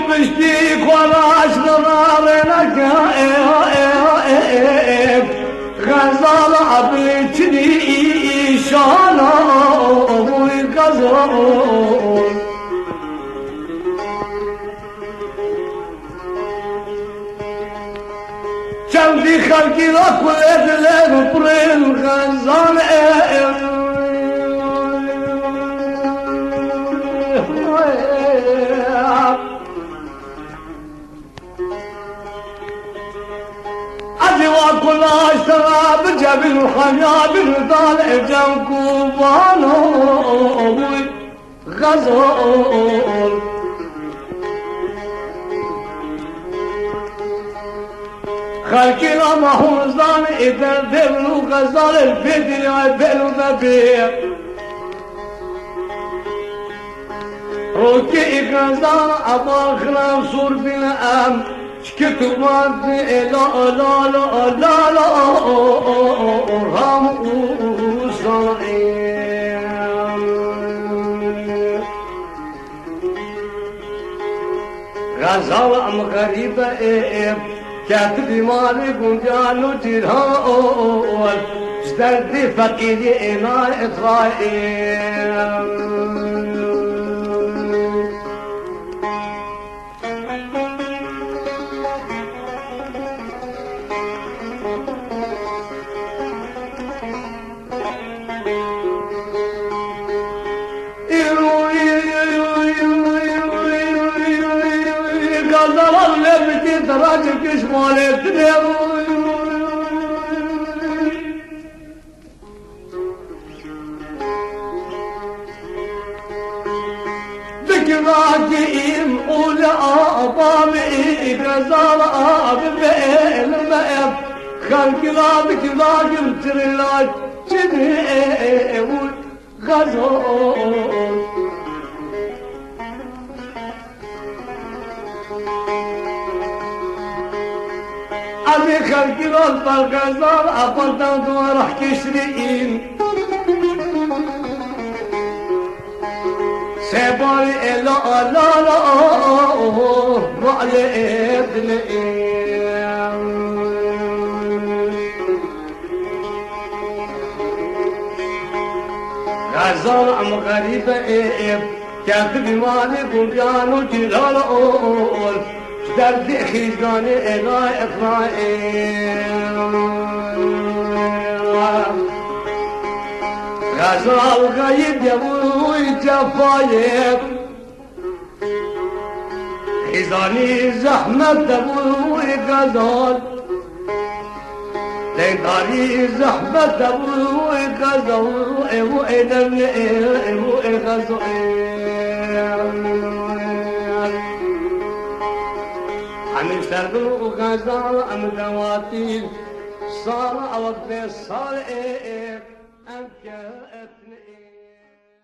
بشتيك ولا اشغرارنك غزال عبلتني شانا وغزال كم في خلقي لك ولد برين غزال أجي وكل اشترى بجبل وحنابل طالع جنكوبان غزال خلقي لما هو زان إذا ذبلوا غزال البيت يعبلوا ذبيع روكي غزال أباخنا صور بالأم شكتوا مادي لا لا لا لا لا رام غزال أم غريبة كاتب مالك وجانو جرهان اشترت فقيري إنا إسرائيل راجك شمالك ذكراكي أولى أبامي غزال أبي المأب خلق رابك راجل ترلاك جدي غزال أبي خلقي رب الغزال أبلدان وراح كشرين سيباري إلا لا لا وعلي ابني غزال أم غريبة كاتب مالك وبيانو جلال درد خيزاني إلى إسرائيل غزال غيب يبوي جفايب خيزاني زحمة تبوي غزال ليداري زحمة تبوي غزال إبو إدم إبو غزال عم يشتغلوا غزال عم دواتيل صار وقت صار أنكأتني